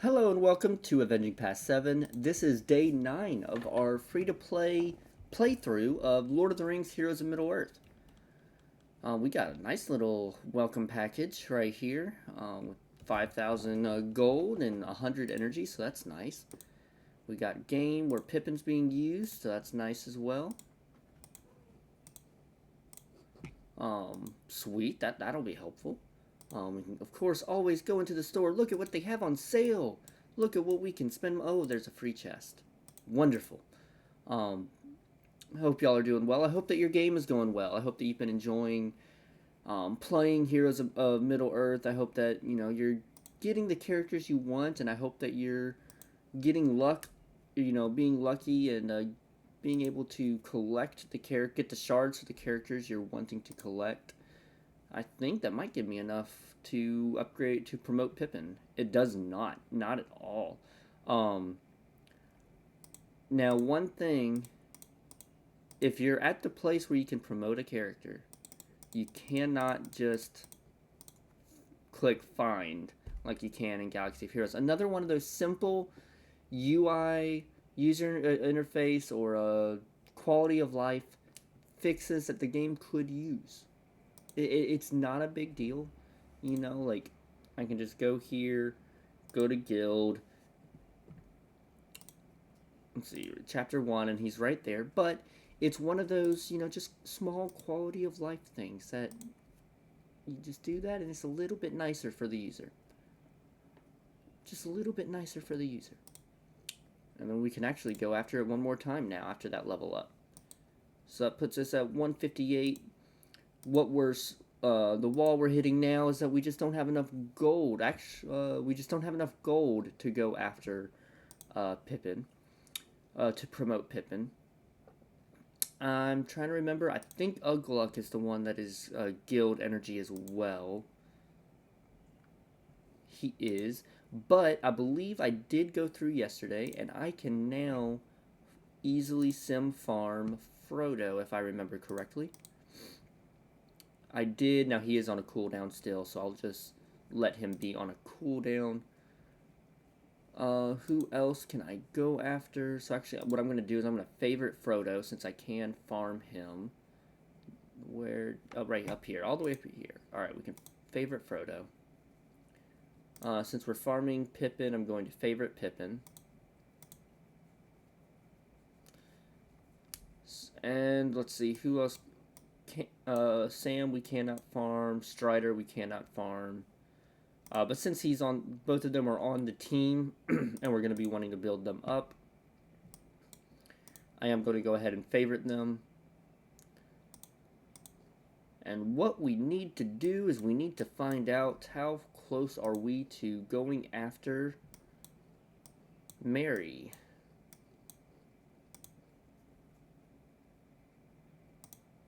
Hello and welcome to Avenging Past 7. This is day 9 of our free-to-play playthrough of Lord of the Rings Heroes of Middle-earth. We got a nice little welcome package right here with 5,000 gold and 100 energy, so that's nice. We got game where Pippin's being used, so that's nice as well. Sweet, that'll be helpful. We can, of course, always go into the store. Look at what they have on sale. Look at what we can spend. Oh, there's a free chest. Wonderful. Um, I hope y'all are doing well. I hope that your game is going well. I hope that you've been enjoying playing Heroes of Middle Earth. I hope that you're getting the characters you want, and I hope that you're getting luck. Being lucky and being able to collect get the shards for the characters you're wanting to collect. I think that might give me enough to upgrade to promote Pippin. It does not at all. Um, Now, one thing, if you're at the place where you can promote a character, you cannot just click find like you can in Galaxy of Heroes. Another one of those simple UI user interface or quality of life fixes that the game could use. It's not a big deal, like I can just go here, go to guild, let's see, chapter 1, and he's right there. But it's one of those, just small quality of life things that you just do that and it's a little bit nicer for the user. Just a little bit nicer for the user. And then we can actually go after it one more time now after that level up. So that puts us at 158. What we're the wall we're hitting now is that we just don't have enough gold. Actually, we just don't have enough gold to go after Pippin, to promote Pippin. I'm trying to remember. I think Ugluk is the one that is guild energy as well. He is. But I believe I did go through yesterday, and I can now easily sim farm Frodo, if I remember correctly. I did. Now he is on a cooldown still, so I'll just let him be on a cooldown. Who else can I go after? So actually, what I'm going to do is I'm going to favorite Frodo since I can farm him. Where? Oh, right up here. All the way up here. Alright, we can favorite Frodo. Since we're farming Pippin, I'm going to favorite Pippin. And let's see, who else? Sam we cannot farm. Strider we cannot farm. But since both of them are on the team, and we're going to be wanting to build them up, I am going to go ahead and favorite them. And what we need to do is we need to find out how close are we to going after Mary.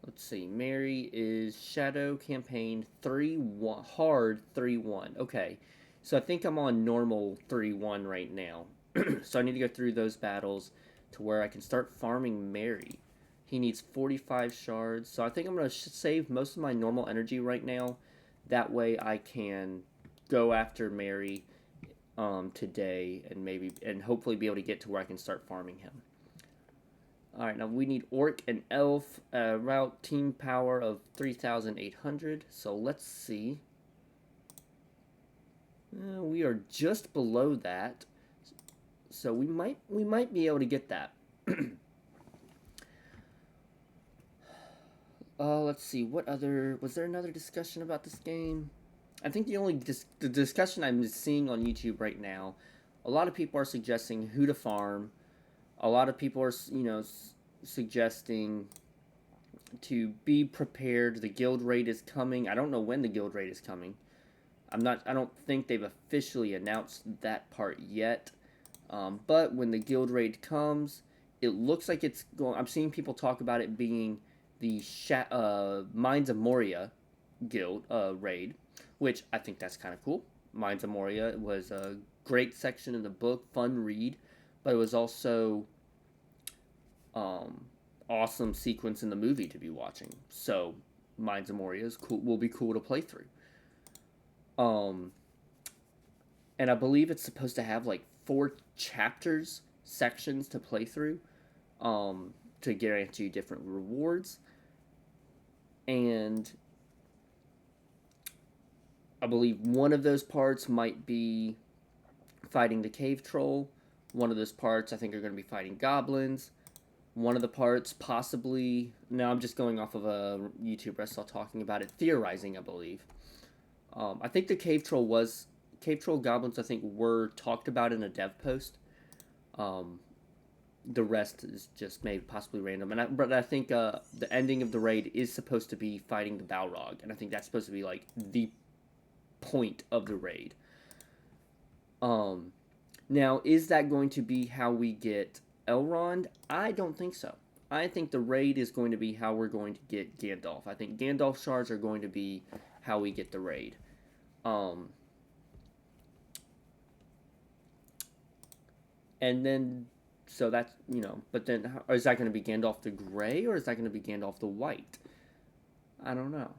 Let's see. Mary is Shadow Campaign 3-1. Hard 3-1. Okay. So I think I'm on normal 3-1 right now. So I need to go through those battles to where I can start farming Mary. He needs 45 shards. So I think I'm going to save most of my normal energy right now. That way I can go after Mary today and hopefully be able to get to where I can start farming him. Alright, now we need Orc and Elf, route team power of 3,800. So let's see. We are just below that. So we might be able to get that. Let's see. Was there another discussion about this game? I think the discussion I'm seeing on YouTube right now, a lot of people are suggesting who to farm. A lot of people are, suggesting to be prepared. The guild raid is coming. I don't know when the guild raid is coming. I don't think they've officially announced that part yet. But when the guild raid comes, it looks like it's going. I'm seeing people talk about it being the Mines of Moria guild raid, which I think that's kind of cool. Mines of Moria was a great section in the book, fun read, but it was also awesome sequence in the movie to be watching. So Mines of Moria is cool. Will be cool to play through. and I believe it's supposed to have like 4 sections to play through, to guarantee different rewards. And I believe one of those parts might be fighting the cave troll. One of those parts I think are going to be fighting goblins. One of the parts possibly, now I'm just going off of a YouTuber I saw talking about it, theorizing, I believe. I think the cave troll goblins I think were talked about in a dev post. Um, the rest is just maybe possibly random. But I think the ending of the raid is supposed to be fighting the Balrog, and I think that's supposed to be like the point of the raid. Now, is that going to be how we get Elrond? I don't think so. I think the raid is going to be how we're going to get Gandalf. I think Gandalf shards are going to be how we get the raid. And then, so that's, but then, is that going to be Gandalf the Grey, or is that going to be Gandalf the White? I don't know.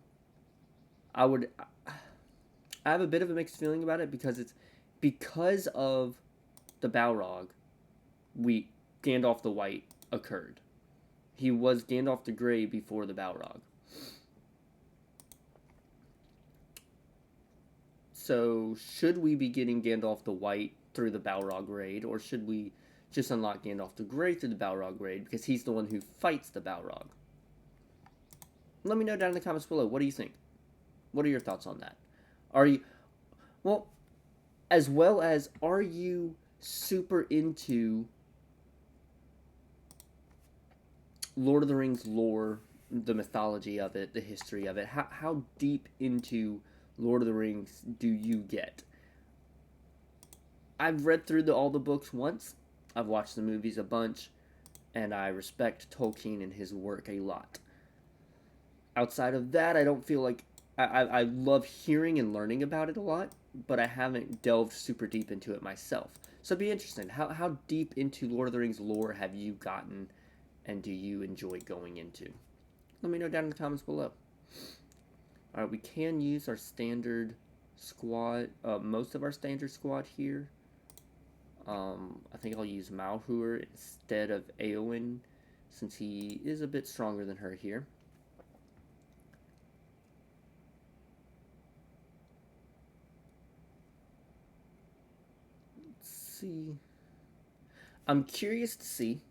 I have a bit of a mixed feeling about it, because of the Balrog, Gandalf the White occurred. He was Gandalf the Grey before the Balrog. So, should we be getting Gandalf the White through the Balrog raid, or should we just unlock Gandalf the Grey through the Balrog raid, because he's the one who fights the Balrog? Let me know down in the comments below. What do you think? What are your thoughts on that? Are you, well, as well as, are you super into Lord of the Rings lore, the mythology of it, the history of it? How deep into Lord of the Rings do you get? I've read through all the books once. I've watched the movies a bunch, and I respect Tolkien and his work a lot. Outside of that, I don't feel like I love hearing and learning about it a lot, but I haven't delved super deep into it myself. So it'd be interesting. How deep into Lord of the Rings lore have you gotten, and do you enjoy going into? Let me know down in the comments below. Alright, we can use our standard squad, most of our standard squad here. I think I'll use Malhur instead of Eowyn, since he is a bit stronger than her here. Let's see. I'm curious to see.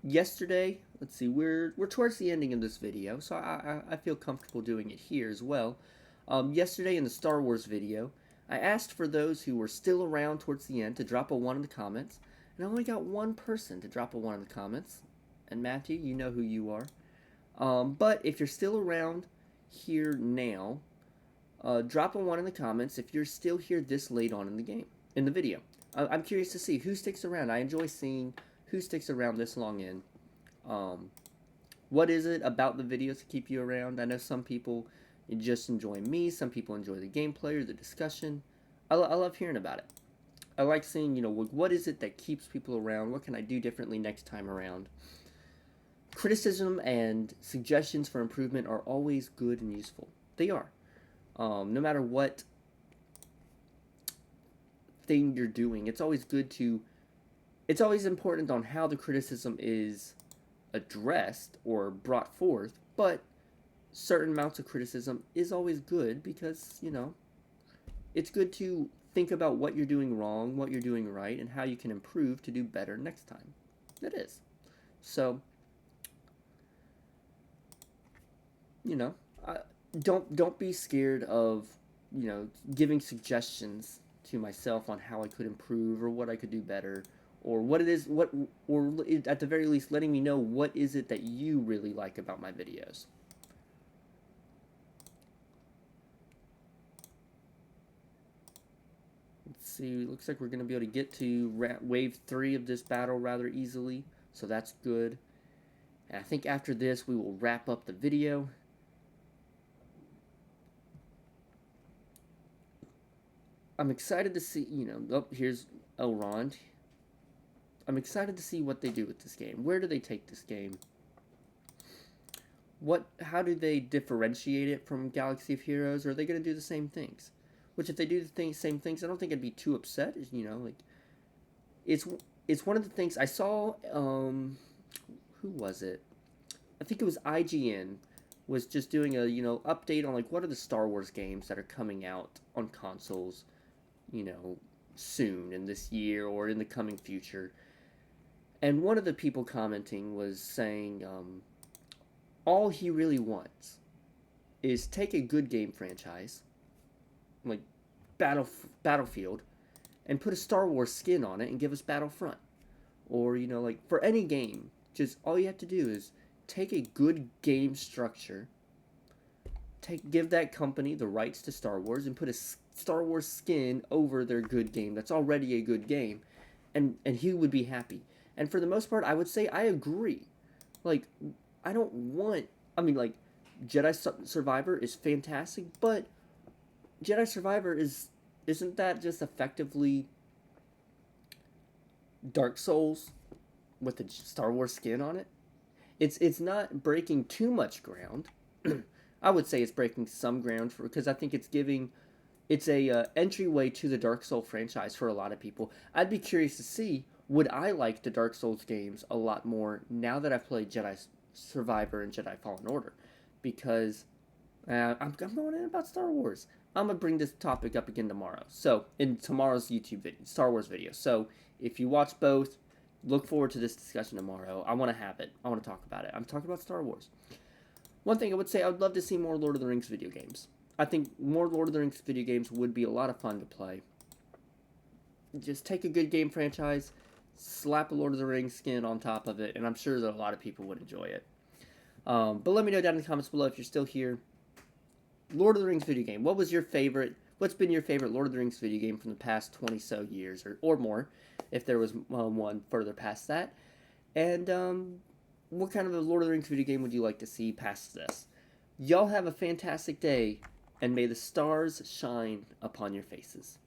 Yesterday, let's see, we're towards the ending of this video, so I feel comfortable doing it here as well. Yesterday in the Star Wars video, I asked for those who were still around towards the end to drop a 1 in the comments, and I only got one person to drop a 1 in the comments. And Matthew, you know who you are. But if you're still around here now, drop a 1 in the comments if you're still here this late on in the video. I'm curious to see who sticks around. I enjoy seeing who sticks around this long in. What is it about the videos to keep you around? I know some people just enjoy me, some people enjoy the gameplay or the discussion. I love hearing about it. I like seeing, what is it that keeps people around? What can I do differently next time around? Criticism and suggestions for improvement are always good and useful. They are. No matter what thing you're doing, it's always important on how the criticism is addressed or brought forth, but certain amounts of criticism is always good because, it's good to think about what you're doing wrong, what you're doing right, and how you can improve to do better next time. It is. So, don't be scared of, giving suggestions to myself on how I could improve or what I could do better, or what it is, or at the very least letting me know what is it that you really like about my videos. Let's see, looks like we're going to be able to get to wave 3 of this battle rather easily, so that's good. And I think after this we will wrap up the video. I'm excited to see, here's Elrond. I'm excited to see what they do with this game. Where do they take this game? How do they differentiate it from Galaxy of Heroes? Or are they going to do the same things? Which if they do the same things, I don't think I'd be too upset. You know, like it's it's one of the things I saw. Who was it? I think it was IGN was just doing a update on like what are the Star Wars games that are coming out on consoles, you know, soon in this year or in the coming future. And one of the people commenting was saying all he really wants is take a good game franchise like Battlefield and put a Star Wars skin on it and give us Battlefront. Or, like for any game, just all you have to do is take a good game structure, give that company the rights to Star Wars and put a Star Wars skin over their good game that's already a good game, and he would be happy. And for the most part, I would say I agree. Like, I don't want. I mean, like, Jedi Survivor is fantastic, but Jedi Survivor isn't that just effectively Dark Souls with a Star Wars skin on it? It's not breaking too much ground. I would say it's breaking some ground because I think it's a entryway to the Dark Souls franchise for a lot of people. I'd be curious to see, would I like the Dark Souls games a lot more now that I've played Jedi Survivor and Jedi Fallen Order, because I'm going in about Star Wars. I'm gonna bring this topic up again tomorrow. So in tomorrow's YouTube video, Star Wars video. So if you watch both, look forward to this discussion tomorrow. I want to have it. I want to talk about it. I'm talking about Star Wars. One thing I would say, I would love to see more Lord of the Rings video games. I think more Lord of the Rings video games would be a lot of fun to play. Just take a good game franchise, slap a Lord of the Rings skin on top of it, and I'm sure that a lot of people would enjoy it. But let me know down in the comments below if you're still here. Lord of the Rings video game. What was your favorite? What's been your favorite Lord of the Rings video game from the past 20 so years or more, if there was one further past that? And what kind of a Lord of the Rings video game would you like to see past this? Y'all have a fantastic day, and may the stars shine upon your faces.